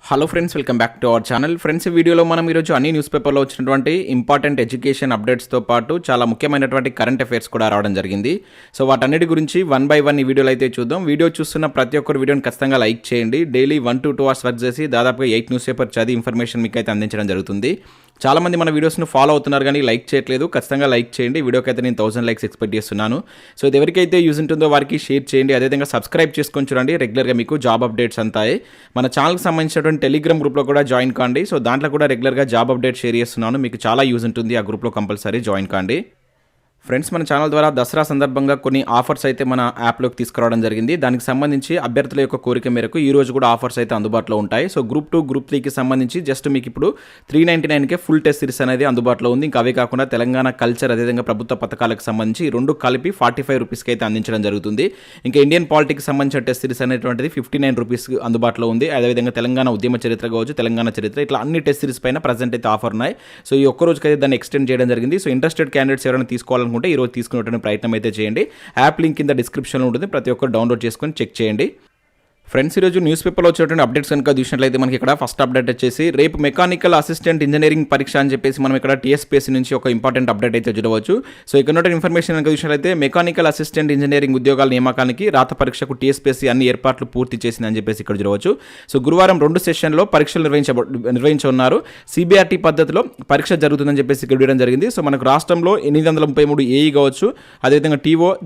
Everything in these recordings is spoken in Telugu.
Hello friends, welcome back to our channel. Friends, ఈ వీడియోలో మనం ఈరోజు అన్ని న్యూస్ పేపర్లో వచ్చినటువంటి ఇంపార్టెంట్ ఎడ్యుకేషన్ అప్డేట్స్తో పాటు చాలా ముఖ్యమైనటువంటి కరెంట్ అఫైర్స్ కూడా రావడం జరిగింది. సో వాటన్నిటి గురించి వన్ బై వన్ ఈ వీడియోలో అయితే చూద్దాం. వీడియో చూస్తున్న ప్రతి ఒక్కరు వీడియోని ఖచ్చితంగా లైక్ చేయండి. డైలీ 1 to 2 hours వర్క్ చేసి దాదాపుగా 8 న్యూస్ పేపర్ చదివి ఇన్ఫర్మేషన్ మీకు అయితే అందించడం జరుగుతుంది. చాలామంది మన వీడియోస్ను ఫాలో అవుతున్నారు కానీ లైక్ చేయట్లేదు. ఖచ్చితంగా లైక్ చేయండి. వీడియోకి అయితే నేను 1000 లైక్స్ ఎక్స్పెక్ట్ చేస్తున్నాను. సో ఇది ఎవరికైతే యూజ్ ఉంటుందో వారికి షేర్ చేయండి. అదేవిధంగా సబ్స్క్రైబ్ చేసుకొని చూడండి. రెగ్యులర్గా మీకు జాబ్ అప్డేట్స్ అంతాయి. మన ఛానల్కి సంబంధించినటువంటి టెలిగ్రామ్ గ్రూప్లో కూడా జాయిన్ కాండి. సో దాంట్లో కూడా రెగ్యులర్గా జాబ్ అప్డేట్ షేర్ చేస్తున్నాను. మీకు చాలా యూజ్ ఉంటుంది. ఆ గ్రూప్లో కంపల్సరీ జాయిన్ కాండి. ఫ్రెండ్స్, మన ఛానల్ ద్వారా దసరా సందర్భంగా కొన్ని ఆఫర్స్ అయితే మన యాప్లోకి తీసుకురావడం జరిగింది. దానికి సంబంధించి అభ్యర్థుల యొక్క కోరిక మేరకు ఈ రోజు కూడా ఆఫర్స్ అయితే అందుబాటులో ఉంటాయి. సో గ్రూప్ 2, గ్రూప్ 3కి సంబంధించి జస్ట్ మీకు ఇప్పుడు 399కే ఫుల్ టెస్ట్ సిరీస్ అనేది అందుబాటులో ఉంది. ఇంకా అవే కాకుండా తెలంగాణ కల్చర్ అదేవిధంగా ప్రభుత్వ పథకాలకు సంబంధించి రెండు కలిపి 45 రూపీస్కి అయితే అందించడం జరుగుతుంది. ఇంకా ఇండియన్ పాలిటిక్స్ సంబంధించిన టెస్ట్ సిరీస్ అనేటువంటిది 59 రూపీస్ అందుబాటులో ఉంది. అదేవిధంగా తెలంగాణ ఉద్యమ చరిత్ర కావచ్చు, తెలంగాణ చరిత్ర, ఇట్లా అన్ని టెస్ట్ సిరీస్ పైన ప్రజెంట్ అయితే ఆఫర్ ఉన్నాయి. సో ఈ ఒక్క రోజుకైతే దాన్ని ఎక్స్టెండ్ చేయడం జరిగింది. సో ఇంట్రెస్టెడ్ క్యాండిడేట్స్ ఎవరైనా తీసుకోవాలనుకుంటే ఈ రోజు తీసుకునేటువంటి ప్రయత్నం అయితే చేయండి. యాప్ లింక్ కింద డిస్క్రిప్షన్లో ఉంటుంది. ప్రతి ఒక్కరు డౌన్లోడ్ చేసుకొని చెక్ చేయండి. ఫ్రెండ్స్, ఈరోజు న్యూస్ పేపర్లో వచ్చేటువంటి అప్డేట్స్ కనుక చూసినట్లయితే మనకి ఇక్కడ ఫస్ట్ అప్డేట్ వచ్చేసి రేపు మెకానికల్ అసిస్టెంట్ ఇంజనీరింగ్ పరీక్ష అని చెప్పేసి మనం ఇక్కడ TSPSC నుంచి ఒక ఇంపార్టెంట్ అప్డేట్ అయితే చూడవచ్చు. సో ఇక్కడ ఇన్ఫర్మేషన్ కనుక చూసినట్లయితే మెకానికల్ అసిస్టెంట్ ఇంజనీరింగ్ ఉద్యోగాల నియామకానికి రాత పరీక్షకు TSPSC అన్ని ఏర్పాట్లు పూర్తి చేసిందని చెప్పేసి ఇక్కడ చూడవచ్చు. సో గురువారం 2 సెషన్లో పరీక్షలు నిర్వహించనున్నారు. CBRT పద్ధతిలో పరీక్ష జరుగుతుందని చెప్పేసి ఇక్కడ ఇవ్వడం జరిగింది. సో మనకు రాష్ట్రంలో 833 AE కావచ్చు, అదేవిధంగా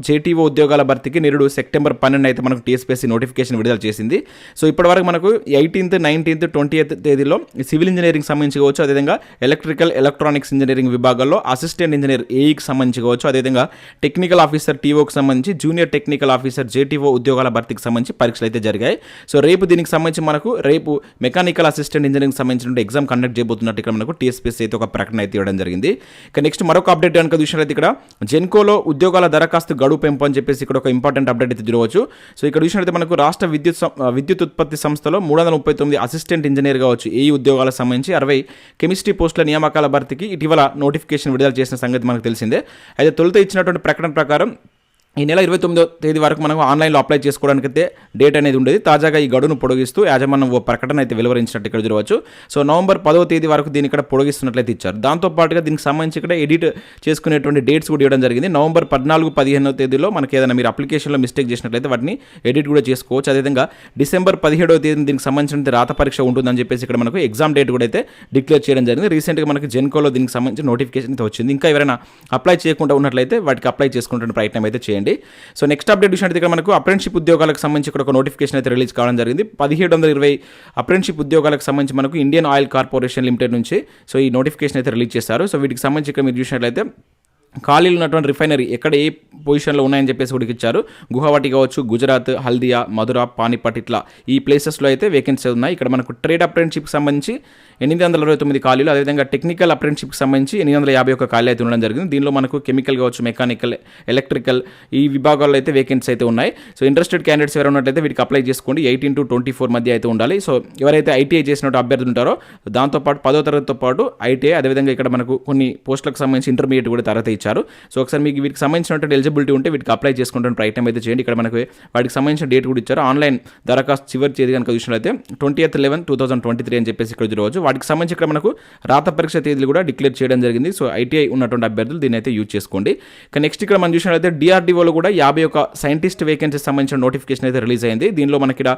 JTO ఉద్యోగాల భర్తీకి నిరుడు సెప్టెంబర్ 12 అయితే మనకు TSPSC నోటిఫికేషన్ విడుదల చేసింది. సో ఇప్పటివరకు మనకు 18th, 19th, 20th తేదీలో సివిల్ ఇంజనీరింగ్ సంబంధించి కావచ్చు, అదేవిధంగా ఎలక్ట్రికల్ ఎలక్ట్రానిక్స్ ఇంజనీరింగ్ విభాగాల్లో అసిస్టెంట్ ఇంజనీర్ AEకి సంబంధించి కావచ్చు, అదేవిధంగా టెక్నికల్ ఆఫీసర్ TOకి సంబంధించి జూనియర్ టెక్నికల్ ఆఫీసర్ JTO ఉద్యోగాల భర్తీకి సంబంధించి పరీక్షలు అయితే జరిగాయి. సో రేపు దీనికి సంబంధించి రేపు మెకానికల్ అసిస్టెంట్ ఇంజనీరింగ్ సంబంధించిన ఎగ్జామ్ కండక్ట్ చేయబోతున్నట్టు ఇక్కడ మనకు TSPSC అయితే ఒక ప్రకటన అయితే ఇవ్వడం జరిగింది. ఇక నెక్స్ట్ మరొక అప్డేట్ కనుక చూసినట్లయితే ఇక్కడ జెన్కోలో ఉద్యోగాల దరఖాస్తు గడువు పెంపు అని చెప్పేసి ఇక్కడ ఒక ఇంపార్టెంట్ అప్డేట్ అయితే చూడవచ్చు. సో ఇక్కడ చూసినట్లయితే మనకు రాష్ట్ర విద్యుత్ ఉత్పత్తి సంస్థలో 339 అసిస్టెంట్ ఇంజనీర్ కావచ్చు AE ఉద్యోగాలకు సంబంధించి 60 కెమిస్ట్రీ పోస్టుల నియామకాల భర్తీకి ఇటీవల నోటిఫికేషన్ విడుదల చేసిన సంగతి మనకు తెలిసిందే. అయితే తొలుత ఇచ్చినటువంటి ప్రకటన ప్రకారం ఈ నెల 29వ తేదీ వరకు మనం ఆన్లైన్లో అప్లై చేసుకోవడానికి అయితే డేట్ అనేది ఉండేది. తాజాగా ఈ గడువును పొడిగిస్తూ యాజమాన్యం ఓ ప్రకటన అయితే వెలువరించినట్టు ఇక్కడ చూడవచ్చు. సో నవంబర్ 10వ తేదీ వరకు దీన్ని ఇక్కడ పొడిగిస్తున్నట్లయితే ఇచ్చారు. దాంతోపాటుగా దీనికి సంబంధించి ఇక్కడ ఎడిట్ చేసుకునేటువంటి డేట్స్ కూడా ఇవ్వడం జరిగింది. నవంబర్ 14, 15వ తేదీలో మనకి ఏదైనా మీరు అప్లికేషన్లో మిస్టేక్ చేసినట్లయితే వాటిని ఎడిట్ కూడా చేసుకోవచ్చు. అదేవిధంగా డిసెంబర్ 17వ తేదీ దీనికి సంబంధించిన రాత పరీక్ష ఉంటుందని చెప్పేసి ఇక్కడ మనకు ఎగ్జామ్ డేట్ కూడా అయితే డిక్లేర్ చేయడం జరిగింది. రీసెంట్గా మనకి జెన్కోలో దీనికి సంబంధించిన నోటిఫికేషన్ అయితే వచ్చింది. ఇంకా ఎవరైనా అప్లై చేయకుండా ఉన్నట్లయితే వాటికి అప్లై చేసుకుంటున్న ప్రయత్నం అయితే చేయండి. సో నెక్స్ట్ అప్డేట్ చూసినట్టు ఇక్కడ మనకు అప్రెంటిషిప్ ఉద్యోగాలకు సంబంధించి ఇక్కడ ఒక నోటిఫికేషన్ అయితే రిలీజ్ కావడం జరిగింది. 1720 అప్రెంటిషిప్ ఉద్యోగాలకు సంబంధించి మనకు ఇండియన్ ఆయిల్ కార్పొరేషన్ లిమిటెడ్ నుంచి సో ఈ నోటిఫికేషన్ అయితే రిలీజ్ చేశారు. సో వీటికి సంబంధించి ఇక్కడ మీరు చూసినట్లయితే ఖాళీలు ఉన్నటువంటి రిఫైనరీ ఎక్కడ ఏ పొజిషన్లో ఉన్నాయని చెప్పేసి కూడా ఇచ్చారు. గువాహటి కావచ్చు, గుజరాత్, హల్దియా, మధుర, పానిపట్, ఇట్లా ఈ ప్లేసెస్లో అయితే వేకెన్సీ ఉన్నాయి. ఇక్కడ మనకు ట్రేడ్ అప్రెంటిషిప్కి సంబంధించి 829 ఖాళీలు, అదేవిధంగా టెక్నికల్ అప్రెంటిషిప్కి సంబంధించి 851 ఖాళీ అయితే ఉండడం జరిగింది. దీనిలో మనకు కెమికల్ కావచ్చు, మెకానికల్, ఎలక్ట్రికల్ ఈ విభాగాల్లో అయితే వేకెన్సీ అయితే ఉన్నాయి. సో ఇంట్రెస్టెడ్ క్యాండిడేట్స్ ఎవరైనా ఉన్నట్లయితే వీటికి అప్లై చేసుకోండి. 18 to 24 మధ్య అయితే ఉండాలి. సో ఎవరైతే ITI చేసినట్టు అభ్యర్థులు ఉంటారో దాంతోపాటు 10వ తరగతితో పాటు ITI, అదేవిధంగా ఇక్కడ మనకు కొన్ని పోస్టులకు సంబంధించి ఇంటర్మీడియట్ కూడా తరగతి ఇచ్చారు. సో ఒకసారి మీకు వీటికి సంబంధించినటువంటి ఎలిజిబిలిటీ ఉంటే వీటికి అప్లై చేసుకుంటున్న ప్రయత్నం అయితే చేయండి. ఇక్కడ మనకు వాటికి సంబంధించిన డేట్ కూడా ఇచ్చారు. ఆన్లైన్ దరఖాస్తు చివరి తేదీ కనుక చూసినట్లయితే 20/11/2023 అని చెప్పేసి ఇక్కడ చూడవచ్చు. వాటికి సంబంధించి ఇక్కడ మనకు రాత పరీక్ష తేదీలు కూడా డిక్లేర్ చేయడం జరిగింది. సో ITI ఉన్నటువంటి అభ్యర్థులు దీన్ని అయితే యూజ్ చేసుకోండి. ఇక నెక్స్ట్ ఇక్కడ మనం చూసినట్లయితే DRDOలో కూడా 51 సైంటిస్ట్ వేకెన్సీకి సంబంధించిన నోటిఫికేషన్ అయితే రిలీజ్ అయింది. దీనిలో మనకి ఇక్కడ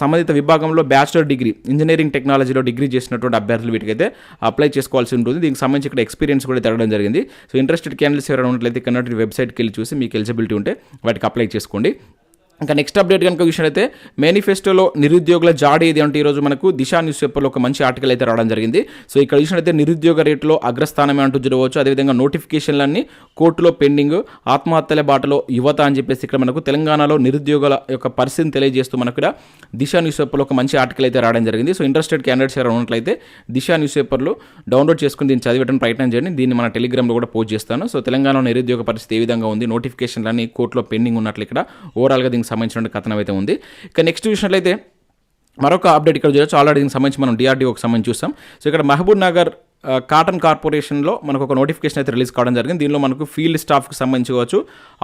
సంబంధిత విభాగంలో బ్యాచిలర్ డిగ్రీ ఇంజనీరింగ్ టెక్నాలజీలో డిగ్రీ చేసినటువంటి అభ్యర్థులు వీటికైతే అప్లై చేసుకోవాల్సి ఉంటుంది. దీనికి సంబంధించి ఇక్కడ ఎక్స్పీరియన్స్ కూడా తిరగడం జరిగింది. సో ఇంట్రెస్టెడ్ క్యాండిడేట్స్ ఎవరైనా ఉన్నట్లయితే కన్నట్టు వెబ్సైట్కి వెళ్ళి చూసి మీకు ఎలిజిబిలిటీ ఉంటే వాటికి అప్లై చేసుకోండి. ఇంకా నెక్స్ట్ అప్డేట్ కనుక చూసినట్లయితే మేనిఫెస్టోలో నిరుద్యోగుల జాడి ఏది అంటే ఈరోజు మనకు దిశా న్యూస్ పేపర్లో ఒక మంచి ఆర్టికల్ అయితే రావడం జరిగింది. సో ఇక్కడ చూసినట్లయితే నిరుద్యోగ రేటులో అగ్రస్థానమే అంటూ చూడవచ్చు. అదేవిధంగా నోటిఫికేషన్లన్నీ కోర్టులో పెండింగ్, ఆత్మహత్యల బాటలో యువత అని చెప్పేసి ఇక్కడ మనకు తెలంగాణలో నిరుద్యోగుల యొక్క పరిస్థితిని తెలియజేస్తూ మనకు ఇక్కడ దిశా న్యూస్ పేపర్లో ఒక మంచి ఆర్టికల్ అయితే రావడం జరిగింది. సో ఇంట్రెస్టెడ్ క్యాండిడేట్స్ ఎవరైనా ఉన్నట్లయితే దిశా న్యూస్ పేపర్లో డౌన్లోడ్ చేసుకుని దీన్ని చదివేయడానికి ప్రయత్నం చేయండి. దీన్ని మన టెలిగ్రామ్లో కూడా పోస్ట్ చేస్తాను. సో తెలంగాణలో నిరుద్యోగ పరిస్థితి ఏ విధంగా ఉంది, నోటిఫికేషన్లన్నీ కోర్టులో పెండింగ్ ఉన్నట్లు ఇక్కడ ఓవరాల్గా దీనికి సంబంధించిన కథనం అయితే ఉంది. ఇక నెక్స్ట్ చూసినట్లయితే మరొక అప్డేట్ ఇక్కడ చూడవచ్చు. ఆల్రెడీ దీనికి సంబంధించి మనం DRDOకి సంబంధించి చూస్తాం. సో ఇక్కడ మహబూబ్ నగర్ కాటన్ కార్పొరేషన్లో మనకు ఒక నోటిఫికేషన్ అయితే రిలీజ్ కావడం జరిగింది. దీనిలో మనకు ఫీల్డ్ స్టాఫ్కి సంబంధించి కావచ్చు,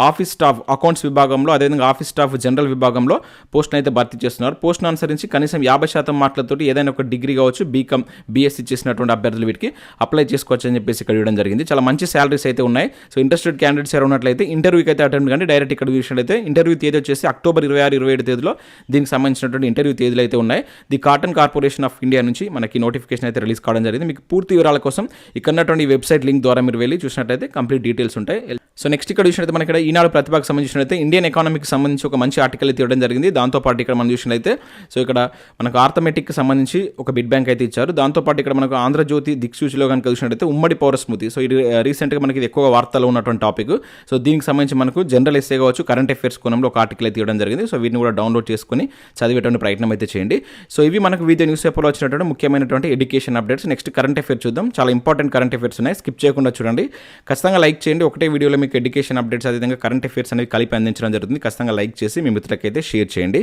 ఆఫీస్ స్టాఫ్ అకౌంట్స్ విభాగంలో, అదేవిధంగా ఆఫీస్ స్టాఫ్ జనరల్ విభాగంలో పోస్ట్ని అయితే భర్తీ చేస్తున్నారు. పోస్ట్ను అనుసరించి కనీసం 50% మార్కులతో ఏదైనా ఒక డిగ్రీ కావచ్చు, బీకామ్, బీఎస్సీ చేసినటువంటి అభ్యర్థులు వీటికి అప్లై చేసుకోవచ్చు అని చెప్పేసి ఇక్కడ ఇవ్వడం జరిగింది. చాలా మంచి శాలరీస్ అయితే ఉన్నాయి. సో ఇంట్రెస్టెడ్ క్యాండిడేట్స్ ఎవరు ఉన్నట్లయితే ఇంటర్వ్యూకి అయితే అటెండ్ కానీ డైరెక్ట్ ఇక్కడ చూసినట్లయితే ఇంటర్వ్యూ తేదీ వచ్చేసి అక్టోబర్ 26-27 తేదీలో దీనికి సంబంధించినటువంటి ఇంటర్వ్యూ తేదీలు అయితే ఉన్నాయి. The cotton corporation of India నుంచి మనకి నోటిఫికేషన్ అయితే రిలీజ్ కావడం జరిగింది. మీకు పూర్తి వివరాల కోసం ఇక్కడ ఉన్నటువంటి వెబ్సైట్ లింక్ ద్వారా మీరు వెళ్ళి చూసినట్లయితే కంప్లీట్ డీటెయిల్స్ ఉంటాయి. సో నెక్స్ట్ ఇక్కడ చూసినట్లయితే మనకి ఇక్కడ ఈనాడు ప్రతిభకు సంబంధించినట్లయితే ఇండియన్ ఎకానమీకి సంబంధించి ఒక మంచి ఆర్టికల్ అయితే ఇవ్వడం జరిగింది. దాంతోపాటు ఇక్కడ మనం చూసినట్లయితే సో ఇక్కడ మనకు ఆర్థమెటిక్కి సంబంధించి ఒక బిడ్ బ్యాంక్ అయితే ఇచ్చారు. దాంతోపాటు ఇక్కడ మనకు ఆంధ్రజ్యోతి దిక్సూచిలో కనుక చూసినట్లయితే ఉమ్మడి పౌరస్మృతి. సో ఇది రీసెంట్గా మనకి ఇది ఎక్కువ వార్తల్లో ఉన్నటువంటి టాపిక్. సో దీనికి సంబంధించి మనకు జనరల్ ఎస్సే కావచ్చు, కరెంట్ అఫేర్స్ కోణంలో ఒక ఆర్టికల్ అయితే ఇవ్వడం జరిగింది. సో వీటిని కూడా డౌన్లోడ్ చేసుకుని చదివేటువంటి ప్రయత్నం అయితే చేయండి. సో ఇవి మనకు వివిధ న్యూస్ పేపర్లో వచ్చినటువంటి ముఖ్యమైనటువంటి education updates. Next current affairs చూద్దాం. చాలా ఇంపార్టెంట్ కరెంట్ అఫేర్స్ ఉన్నాయి, స్కిప్ చేయకుండా చూడండి. ఖచ్చితంగా లైక్ చేయండి. ఒకటే వీడియోలో మీకు ఎడ్యుకేషన్ అప్డేట్స్ అదేవిధంగా కరెంట్ అఫేర్స్ అనేవి కలిపి అందించడం జరుగుతుంది. ఖచ్చితంగా లైక్ చేసి మీ మిత్రులకైతే షేర్ చేయండి.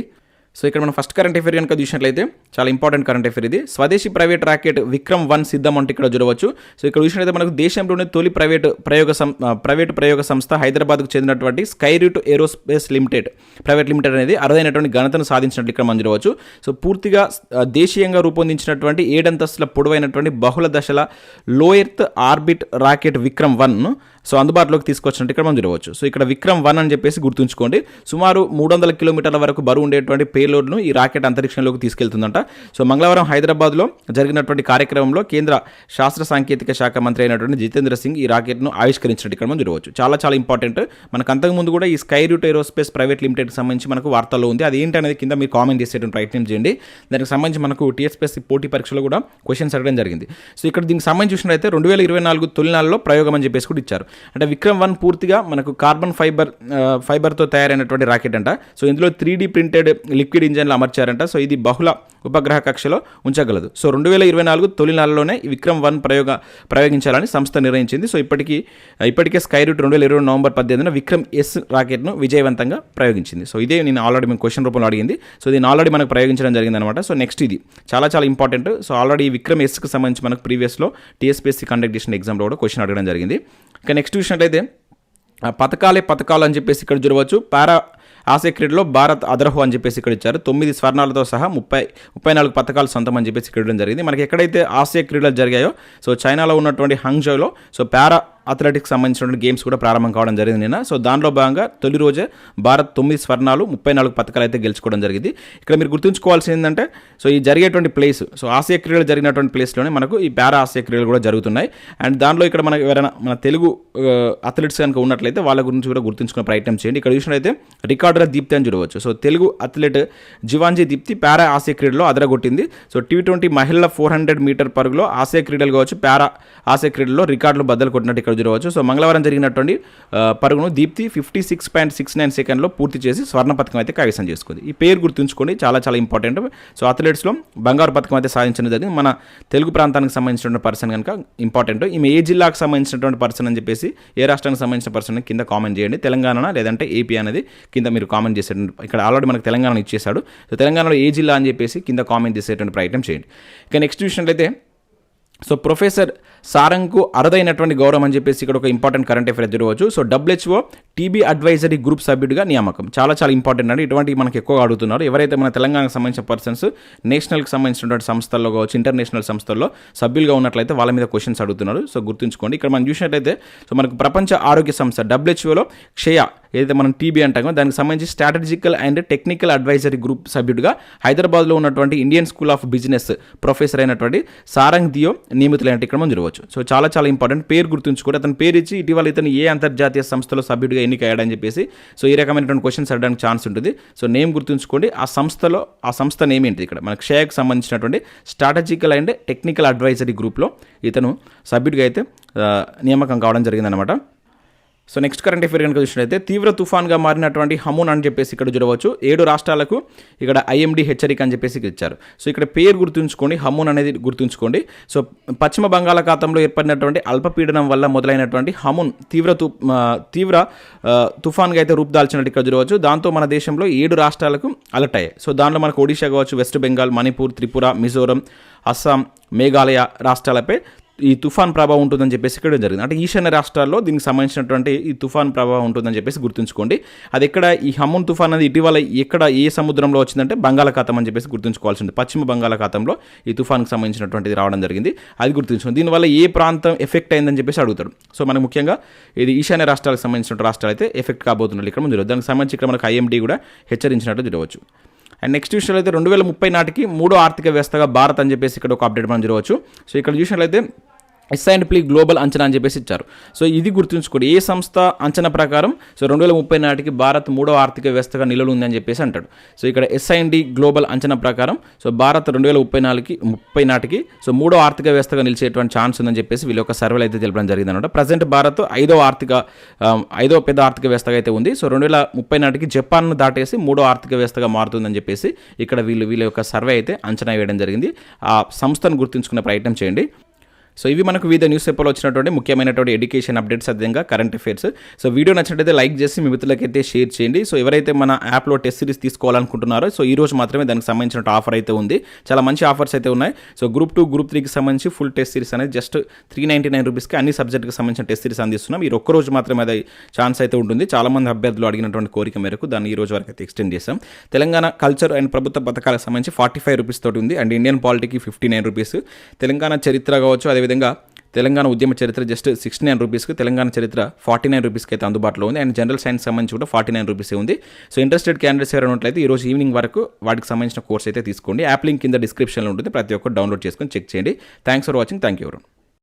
సో ఇక్కడ మనం ఫస్ట్ కరెంట్ అఫేర్ కనుక చూసినట్లయితే చాలా ఇంపార్టెంట్ కరెంట్ అఫేర్ ఇది. స్వదేశీ ప్రైవేట్ రాకెట్ విక్రమ్ 1 సిద్ధం అంటే ఇక్కడ చూడవచ్చు. సో ఇక్కడ చూసినట్లయితే మనకు దేశంలోనే తొలి ప్రైవేటు ప్రయోగ సంస్థ హైదరాబాద్కు చెందినటువంటి స్కైరూట్ ఏరోస్పేస్ ప్రైవేట్ లిమిటెడ్ అనేది అరుదైనటువంటి ఘనతను సాధించినట్లు ఇక్కడ మనం చూడవచ్చు. సో పూర్తిగా దేశీయంగా రూపొందించినటువంటి 7 అంతస్తుల పొడవైనటువంటి బహుళ దశల లో earth orbit rocket Vikram 1 so అందుబాటులోకి తీసుకొచ్చినట్టు ఇక్కడ మనం చూడవచ్చు. సో ఇక్కడ విక్రమ్ 1 అని చెప్పేసి గుర్తుంచుకోండి. సుమారు 300 కిలోమీటర్ల వరకు బరువు ఉండేటువంటి పేలోడ్ను ఈ రాకెట్ అంతరిక్షంలోకి తీసుకెళ్తుందంట. సో మంగళవారం హైదరాబాద్లో జరిగినటువంటి కార్యక్రమంలో కేంద్ర శాస్త్ర సాంకేతిక శాఖ మంత్రి అయినటువంటి జితేంద్ర సింగ్ ఈ రాకెట్ను ఆవిష్కరించినట్టు ఇక్కడ మనం చూడవచ్చు. చాలా చాలా ఇంపార్టెంట్. మనకు అంతకుముందు కూడా ఈ స్కైరూట్ ఏరోస్పేస్ ప్రైవేట్ లిమిటెడ్కి సంబంధించి మనకు వార్తల్లో ఉంది. అది ఏంటి అనేది కింద మీరు కామెంట్ చేసేటువంటి ప్రయత్నం చేయండి. దానికి సంబంధించి మనకు TSPSC పోటీ పరీక్షలో కూడా క్వశ్చన్స్ అడగడం జరిగింది. సో ఇక్కడ దీనికి సంబంధించి చూసినట్లయితే 2024 తొలినాళ్ళలో ప్రయోగం అని చెప్పేసి కూడా ఇచ్చారు. అంటే విక్రమ్ 1 పూర్తిగా మనకు కార్బన్ ఫైబర్తో తయారైనటువంటి రాకెట్ అంట. సో ఇందులో 3D ప్రింటెడ్ లిక్విడ్ ఇంజన్లు అమర్చారంట. సో ఇది బహుళ ఉపగ్రహ కక్షలో ఉంచగలదు. సో 2024 తొలి నెలలోనే విక్రమ్ 1 ప్రయోగించాలని సంస్థ నిర్ణయించింది. సో ఇప్పటికే స్కైరూట్ 2020 నవంబర్ 18న విక్రమ్ S రాకెట్ను విజయవంతంగా ప్రయోగించింది. సో ఇదే నేను ఆల్రెడీ మీకు క్వశ్చన్ రూపంలో అడిగింది. సో దీన్ని ఆల్రెడీ మనకు ప్రయోగించడం జరిగిందనమాట. సో నెక్స్ట్ ఇది చాలా చాలా ఇంపార్టెంట్. సో ఆల్రెడీ విక్రమ్ Sకి సంబంధించి మనకు ప్రీవియస్లో TSPSC కండక్ట్ చేసిన ఎగ్జామ్లో కూడా క్వశ్చన్ అడగడం జరిగింది. ఇక నెక్స్ట్ చూసినట్లయితే పథకాలు అని చెప్పేసి ఇక్కడ చూడవచ్చు. ఆసియా క్రీడలో భారత్ అదర్హో అని చెప్పేసి ఇక్కడ ఇచ్చారు. 9 స్వర్ణాలతో సహా 34 పథకాలు సొంతం అని చెప్పేసి ఇక్కడ ఇవ్వడం జరిగింది. మనకి ఎక్కడైతే ఆసియా క్రీడలు జరిగాయో సో చైనాలో ఉన్నటువంటి హంగ్జౌలో సో పారా అథ్లెటిక్స్ సంబంధించినటువంటి గేమ్స్ కూడా ప్రారంభం కావడం జరిగింది నిన్న. సో దానిలో భాగంగా తొలి రోజే భారత్ 9 స్వర్ణాలు 34 పథకాలు అయితే గెలుచుకోవడం జరిగింది. ఇక్కడ మీరు గుర్తుంచుకోవాల్సింది ఏంటంటే సో ఈ జరిగేటువంటి ప్లేస్ సో ఆసియా క్రీడలు జరిగినటువంటి ప్లేస్లోనే మనకు ఈ పారా ఆసియా క్రీడలు కూడా జరుగుతున్నాయి. అండ్ దానిలో ఇక్కడ మనకు ఎవరైనా మన తెలుగు అథ్లెట్స్ కనుక ఉన్నట్లయితే వాళ్ళ గురించి కూడా గుర్తుంచుకునే ప్రయత్నం చేయండి. ఇక్కడ చూసినట్లయితే రికార్డర్ దీప్తి అని చూడవచ్చు. సో తెలుగు అథ్లెట్ జివాంజీ దీప్తి పారా ఆసియా క్రీడలో అదరగొట్టింది. సో T20 మహిళల 400 మీటర్ పరుగులో ఆసియా క్రీడలు కావచ్చు, పారా ఆసియా క్రీడల్లో రికార్డులు బద్దలు కొట్టినట్టు ఇక్కడ చూడవచ్చు. సో మంగళవారం జరిగినటువంటి పరుగును దీప్తి 56.69 సెకండ్లో పూర్తి చేసి స్వర్ణ పథకం అయితే కైవసం చేసుకుంది. ఈ పేరు గుర్తుంచుకోండి, చాలా చాలా ఇంపార్టెంట్. సో అథ్లెట్స్లో బంగారు పథకం అయితే సాధించడం జరిగింది. మన తెలుగు ప్రాంతానికి సంబంధించినటువంటి పర్సన్ కనుక ఇంపార్టెంట్. ఈమె ఏ జిల్లాకు సంబంధించినటువంటి పర్సన్ అని చెప్పేసి ఏ రాష్ట్రానికి సంబంధించిన పర్సన్ కింద కామెంట్ చేయండి. తెలంగాణ లేదంటే ఏపీ అనేది కింద మీరు కామెంట్ చేసేటువంటి ఇక్కడ ఆల్రెడీ మనకు తెలంగాణ ఇచ్చేశాడు. సో తెలంగాణలో ఏ జిల్లా అని చెప్పేసి కింద కామెంట్ చేసేటువంటి ప్రయత్నం చేయండి. ఇక నెక్స్ట్ చూసినట్లయితే సో ప్రొఫెసర్ సారంగ్కు అరుదైనటువంటి గౌరవం అని చెప్పేసి ఇక్కడ ఒక ఇంపార్టెంట్ కరెంట్ అఫేర్ చూడవచ్చు. So WHO TB advisory group సభ్యుడిగా నియామకం చాలా చాలా ఇంపార్టెంట్ అండి. ఇటువంటి మనకి ఎక్కువగా అడుగుతున్నారు. ఎవరైతే మన తెలంగాణకు సంబంధించిన పర్సన్స్ నేషనల్కి సంబంధించినటువంటి సంస్థల్లో కావచ్చు, ఇంటర్నేషనల్ సంస్థల్లో సభ్యులుగా ఉన్నట్లయితే వాళ్ళ మీద క్వశ్చన్స్ అడుగుతున్నారు. సో గుర్తుంచుకోండి. ఇక్కడ మనం చూసినట్లయితే సో మనకు ప్రపంచ ఆరోగ్య సంస్థ WHOలో క్షయ ఏదైతే మనం టీబీ అంటామో దానికి సంబంధించి strategical and technical advisory group సభ్యుడిగా హైదరాబాద్లో ఉన్నటువంటి Indian school of business professor అయినటువంటి సారంగ్ దియో నియమితులైనట్టు ఇక్కడ మనం చూడవచ్చు. సో చాలా చాలా ఇంపార్టెంట్. పేరు గుర్తుంచుకోండి. అతను పేరు ఇచ్చి ఇటీవల ఇతను ఏ అంతర్జాతీయ సంస్థలో సభ్యుడిగా ఎన్నికయ్యాడని చెప్పేసి సో ఈ రకమైనటువంటి క్వశ్చన్స్ అడగడానికి ఛాన్స్ ఉంటుంది. సో నేమ్ గుర్తుంచుకోండి. ఆ సంస్థ నేమ్ ఏంటి ఇక్కడ మన క్షయకు సంబంధించినటువంటి స్ట్రాటజికల్ అండ్ టెక్నికల్ అడ్వైజరీ గ్రూప్లో ఇతను సభ్యుడిగా అయితే నియామకం కావడం జరిగిందనమాట. సో నెక్స్ట్ కరెంట్ అఫేర్ కనుక చూసినట్లయితే తీవ్ర తుఫాన్గా మారినటువంటి హమూన్ అని చెప్పేసి ఇక్కడ చూడవచ్చు. 7 రాష్ట్రాలకు ఇక్కడ IMD హెచ్చరిక అని చెప్పేసి ఇచ్చారు. సో ఇక్కడ పేరు గుర్తుంచుకోండి, హమూన్ అనేది గుర్తుంచుకోండి. సో పశ్చిమ బంగాళాఖాతంలో ఏర్పడినటువంటి అల్పపీడనం వల్ల మొదలైనటువంటి హమూన్ తీవ్ర తుఫాన్గా అయితే రూపుదాల్చినట్టు ఇక్కడ చూడవచ్చు. దాంతో మన దేశంలో 7 రాష్ట్రాలకు అలర్ట్ అయ్యాయి. సో దాంట్లో మనకు ఒడిషా కావచ్చు, వెస్ట్ బెంగాల్, మణిపూర్, త్రిపుర, మిజోరం, అస్సాం, మేఘాలయ రాష్ట్రాలపై ఈ తుఫాన్ ప్రభావం ఉంటుందని చెప్పేసి ఇక్కడ జరిగింది. అంటే ఈశాన్య రాష్ట్రాల్లో దీనికి సంబంధించినటువంటి ఈ తుఫాన్ ప్రభావం ఉంటుందని చెప్పేసి గుర్తుంచుకోండి. అది ఎక్కడ ఈ హమ్మున్ తుఫాన్ అనేది ఇటీవల ఎక్కడ ఏ సముద్రంలో వచ్చిందంటే బంగాళాఖాతం అని చెప్పేసి గుర్తుంచుకోవాల్సి ఉంది. పశ్చిమ బంగాళాఖాతంలో ఈ తుఫాన్కి సంబంధించినటువంటిది రావడం జరిగింది. అది గుర్తుంచుకోండి. దీనివల్ల ఏ ప్రాంతం ఎఫెక్ట్ అయిందని చెప్పేసి అడుగుతాడు. సో మనకు ముఖ్యంగా ఇది ఈశాన్య రాష్ట్రాలకు సంబంధించిన రాష్ట్రాలు అయితే ఎఫెక్ట్ కాబోతున్నారు ఇక్కడ ముందు. దానికి సంబంధించి ఇక్కడ మనకు ఐఎండీ కూడా హెచ్చరించినట్టు చూడవచ్చు. అండ్ నెక్స్ట్ విషయంలో అయితే 2030 నాటికి 3వ ఆర్థిక వ్యవస్థగా భారత్ అని చెప్పేసి ఇక్కడ ఒక అప్డేట్ మనం చూడవచ్చు. సో ఇక్కడ చూసినట్లయితే S&P గ్లోబల్ అంచనా అని చెప్పేసి ఇచ్చారు. సో ఇది గుర్తుంచుకోండి. ఏ సంస్థ అంచనా ప్రకారం సో 2030 నాటికి భారత్ 3వ ఆర్థిక వ్యవస్థగా నిలవనుంది అని చెప్పేసి అంటాడు. సో ఇక్కడ S&P గ్లోబల్ అంచనా ప్రకారం సో భారత్ 2030 నాటికి సో 3వ ఆర్థిక వ్యవస్థగా నిలిచేటువంటి ఛాన్స్ ఉందని చెప్పేసి వీళ్ళ యొక్క సర్వేలు అయితే తెలపడం జరిగింది అనమాట. ప్రజెంట్ భారత్ 5వ పెద్ద ఆర్థిక వ్యవస్థగా అయితే ఉంది. సో 2030 నాటికి జపాన్ను దాటేసి 3వ ఆర్థిక వ్యవస్థగా మారుతుందని చెప్పేసి ఇక్కడ వీళ్ళ యొక్క సర్వే అయితే అంచనా వేయడం జరిగింది. ఆ సంస్థను గుర్తుంచుకునే ప్రయత్నం చేయండి. సో ఇవి మనకు వివిధ న్యూస్ పేపర్లో వచ్చినటువంటి ముఖ్యమైనటువంటి ఎడ్యుకేషన్ అప్డేట్స్, అదేవిధంగా కరెంట్ అఫైర్స్. సో వీడియో నచ్చినట్లయితే లైక్ చేసి మీ మిత్రులకైతే షేర్ చేయండి. సో ఎవరైతే మన యాప్లో టెస్ట్ సిరీస్ తీసుకోవాలనుకుంటున్నారో సో ఈ రోజు మాత్రమే దానికి సంబంధించిన ఆఫర్ అయితే ఉంది. చాలా మంచి ఆఫర్స్ అయితే ఉన్నాయి. సో గ్రూప్ 2, గ్రూప్ 3కి సంబంధించి ఫుల్ టెస్ట్ సిరీస్ అనేది జస్ట్ 399 రూపీస్కి అన్ని సబ్జెక్ట్కి సంబంధించిన టెస్ట్ సిరీస్ అందిస్తున్నాం. ఈ ఒక్కరోజు మాత్రమే అది ఛాన్స్ అయితే ఉంటుంది. చాలామంది అభ్యర్థులు అడిగినటువంటి కోరిక మేరకు దాన్ని ఈ రోజు వరకు అయితే ఎక్స్టెండ్ చేస్తాం. తెలంగాణ కల్చర్ అండ్ ప్రభుత్వ పథకాలకు సంబంధించి 45 రూపీస్ తోటి ఉంది. అండ్ ఇండియన్ పాలిటీకి 59 రూపీస్. తెలంగాణ చరిత్ర కావచ్చు, అదేవిధంగా తెలంగాణ ఉద్యమ చరిత్ర జస్ట్ 69 రూపీస్కి, తెలంగాణ చరిత్ర 49 రూపీస్కి అయితే అందుబాటులో ఉంది. అండ్ జనరల్ సైన్స్ సంబంధించి కూడా 49 రూపీసే ఉంది. సో ఇంట్రెస్టెడ్ క్యాండిడేట్స్ ఎవరైనా ఉన్నట్లయితే ఈరోజు ఈవినింగ్ వరకు వాటికి సంబంధించిన కోర్స్ అయితే తీసుకోండి. యాప్ లింక్ కింద డిస్క్రిప్షన్లో ఉంటుంది. ప్రతి ఒక్కరు డౌన్లోడ్ చేసుకొని చెక్ చేయండి. Thanks for watching. Thank you.